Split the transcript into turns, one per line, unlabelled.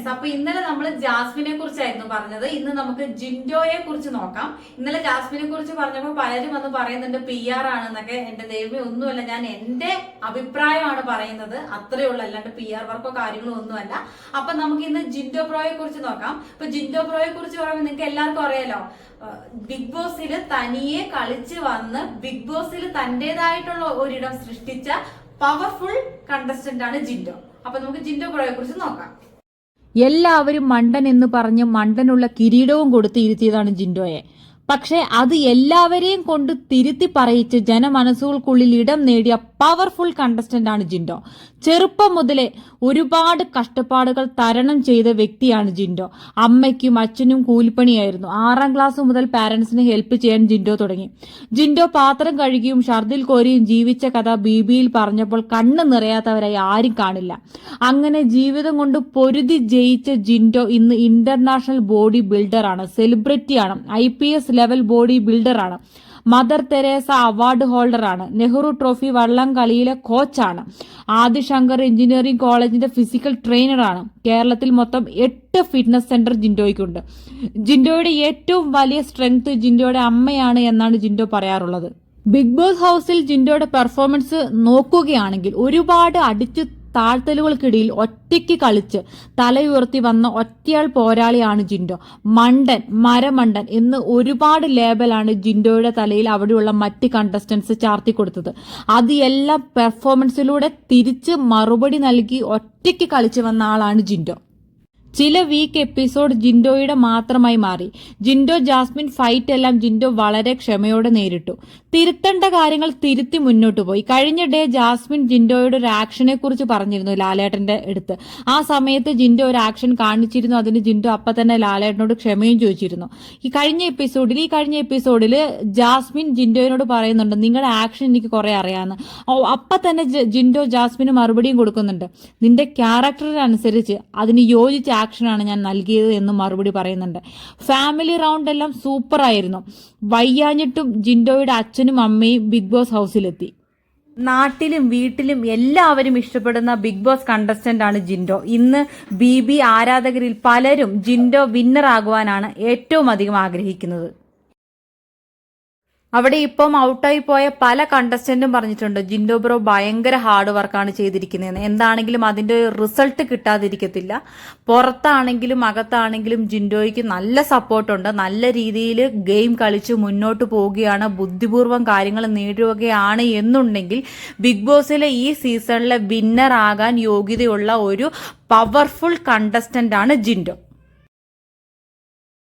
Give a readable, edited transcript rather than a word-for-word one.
Friends, അപ്പൊ ഇന്നലെ നമ്മൾ ജാസ്മിനെ കുറിച്ചായിരുന്നു പറഞ്ഞത്. ഇന്ന് നമുക്ക് ജിൻഡോയെ കുറിച്ച് നോക്കാം. ഇന്നലെ ജാസ്മിനെ കുറിച്ച് പറഞ്ഞപ്പോൾ പലരും വന്ന് പറയുന്നുണ്ട് PR ആണെന്നൊക്കെ. എന്റെ ദൈവമേ, ഒന്നുമല്ല, ഞാൻ എന്റെ അഭിപ്രായമാണ് പറയുന്നത്, അത്രയേ ഉള്ളൂ, അല്ലാണ്ട് PR വർക്കോ കാര്യങ്ങളോ ഒന്നുമല്ല. അപ്പൊ നമുക്ക് ഇന്ന് ജിൻഡോ ബ്രോയെ കുറിച്ച് നോക്കാം. ഇപ്പൊ ജിൻഡോ ബ്രോയെ കുറിച്ച് പറയുമ്പോൾ നിങ്ങൾക്ക് എല്ലാവർക്കും അറിയാലോ, ബിഗ് ബോസിൽ തനിയെ കളിച്ച് വന്ന് ബിഗ് ബോസിൽ തന്റേതായിട്ടുള്ള ഒരിടം സൃഷ്ടിച്ച പവർഫുൾ കണ്ടസ്റ്റന്റ് ആണ് ജിൻഡോ. അപ്പൊ നമുക്ക് ജിൻഡോ ബ്രോയെ കുറിച്ച് നോക്കാം.
എല്ലാവരും മണ്ടൻ എന്ന് പറഞ്ഞ് മണ്ടനുള്ള കിരീടവും കൊടുത്ത് ഇരുത്തിയതാണ് ജിൻഡോയെ. പക്ഷെ അത് എല്ലാവരെയും കൊണ്ട് തിരുത്തി പറയിച്ച് ജനമനസ്സുകൾക്കുള്ളിൽ ഇടം നേടിയ പവർഫുൾ കണ്ടസ്റ്റന്റ് ആണ് ജിൻഡോ. ചെറുപ്പം മുതലേ ഒരുപാട് കഷ്ടപ്പാടുകൾ തരണം ചെയ്ത വ്യക്തിയാണ് ജിൻഡോ. അമ്മയ്ക്കും അച്ഛനും കൂലിപ്പണിയായിരുന്നു. 6ാം ക്ലാസ് മുതൽ പാരന്റ്സിന് ഹെൽപ്പ് ചെയ്യാൻ ജിൻഡോ തുടങ്ങി. ജിൻഡോ പാത്രം കഴുകിയും ഷർദിൽ കോരിയും ജീവിച്ച കഥ BBയിൽ പറഞ്ഞപ്പോൾ കണ്ണ് നിറയാത്തവരായി ആരും കാണില്ല. അങ്ങനെ ജീവിതം കൊണ്ട് പൊരുതി ജയിച്ച ജിൻഡോ ഇന്ന് ഇന്റർനാഷണൽ ബോഡി ബിൽഡറാണ്, സെലിബ്രിറ്റിയാണ്, IPS ലെവൽ ബോഡി ബിൽഡറാണ്, മദർ തെരേസ അവാർഡ് ഹോൾഡറാണ്, നെഹ്റു ട്രോഫി വള്ളം കളിയിലെ കോച്ചാണ്, ആദിശങ്കർ എഞ്ചിനീയറിംഗ് കോളേജിന്റെ ഫിസിക്കൽ ട്രെയിനറാണ്. കേരളത്തിൽ മൊത്തം 8 ഫിറ്റ്നസ് സെന്റർ ജിൻഡോയ്ക്കുണ്ട്. ജിൻഡോയുടെ ഏറ്റവും വലിയ സ്ട്രെങ്ത് ജിൻഡോയുടെ അമ്മയാണ് എന്നാണ് ജിൻഡോ പറയാറുള്ളത്. ബിഗ് ബോസ് ഹൗസിൽ ജിൻഡോയുടെ പെർഫോമൻസ് നോക്കുകയാണെങ്കിൽ ഒരുപാട് അടിച്ചു താഴ്ത്തലുകൾക്കിടയിൽ ഒറ്റയ്ക്ക് കളിച്ച് തലയുയർത്തി വന്ന ഒറ്റയാൾ പോരാളിയാണ് ജിൻഡോ. മണ്ടൻ, മരമണ്ടൻ എന്ന് ഒരുപാട് ലേബലാണ് ജിൻഡോയുടെ തലയിൽ അവിടെയുള്ള മറ്റ് കണ്ടസ്റ്റൻസ് ചാർത്തി കൊടുത്തത്. അത് എല്ലാം പെർഫോമൻസിലൂടെ തിരിച്ച് മറുപടി നൽകി ഒറ്റയ്ക്ക് കളിച്ചു വന്ന ആളാണ് ജിൻഡോ. ചില വീക്ക് എപ്പിസോഡ് ജിൻഡോയുടെ മാത്രമായി മാറി. ജിൻഡോ ജാസ്മിൻ ഫൈറ്റ് എല്ലാം ജിൻഡോ വളരെ ക്ഷമയോടെ നേരിട്ടു. തിരുത്തേണ്ട കാര്യങ്ങൾ തിരുത്തി മുന്നോട്ട് പോയി. കഴിഞ്ഞ ഡേ ജാസ്മിൻ ജിൻഡോയുടെ ഒരു ആക്ഷനെ കുറിച്ച് പറഞ്ഞിരുന്നു ലാലേട്ടന്റെ അടുത്ത്. ആ സമയത്ത് ജിൻഡോ ഒരു ആക്ഷൻ കാണിച്ചിരുന്നു. അതിന് ജിൻഡോ അപ്പൊ തന്നെ ലാലേട്ടനോട് ക്ഷമയും ചോദിച്ചിരുന്നു. ഈ കഴിഞ്ഞ എപ്പിസോഡിൽ ജാസ്മിൻ ജിൻഡോയോട് പറയുന്നുണ്ട്, നിങ്ങളുടെ ആക്ഷൻ എനിക്ക് കുറെ അറിയാമെന്ന്. അപ്പൊ തന്നെ ജിൻഡോ ജാസ്മിന് മറുപടിയും കൊടുക്കുന്നുണ്ട്, നിന്റെ ക്യാരക്ടറിനനുസരിച്ച് അതിന് യോജിച്ച ആക്ഷനാണ് ഞാൻ നൽകിയത് എന്ന് മറുപടി പറയുന്നുണ്ട്. ഫാമിലി റൗണ്ട് എല്ലാം സൂപ്പർ ആയിരുന്നു. വയ്യാഞ്ഞിട്ടും ജിൻഡോയുടെ അച്ഛനും അമ്മയും ബിഗ് ബോസ് ഹൗസിലെത്തി. നാട്ടിലും വീട്ടിലും എല്ലാവരും ഇഷ്ടപ്പെടുന്ന ബിഗ് ബോസ് കണ്ടസ്റ്റന്റ് ആണ് ജിൻഡോ. ഇന്ന് BB ആരാധകരിൽ പലരും ജിൻഡോ വിന്നർ ആകുവാനാണ് ഏറ്റവും അധികം ആഗ്രഹിക്കുന്നത്. അവിടെ ഇപ്പം ഔട്ടായി പോയ പല കണ്ടസ്റ്റന്റും പറഞ്ഞിട്ടുണ്ട്, ജിൻഡോ ബ്രോ ഭയങ്കര ഹാർഡ് വർക്കാണ് ചെയ്തിരിക്കുന്നതെന്ന്. എന്താണെങ്കിലും അതിന്റെ റിസൾട്ട് കിട്ടാതിരിക്കത്തില്ല. പുറത്താണെങ്കിലും അകത്താണെങ്കിലും ജിൻഡോയ്ക്ക് നല്ല സപ്പോർട്ടുണ്ട്. നല്ല രീതിയിൽ ഗെയിം കളിച്ച് മുന്നോട്ട് പോവുകയാണ്, ബുദ്ധിപൂർവ്വം കാര്യങ്ങൾ നേടുകയാണ് എന്നുണ്ടെങ്കിൽ ബിഗ് ബോസിലെ ഈ സീസണിലെ വിന്നർ ആകാൻ യോഗ്യതയുള്ള ഒരു പവർഫുൾ കണ്ടസ്റ്റന്റ് ആണ് ജിൻഡോ.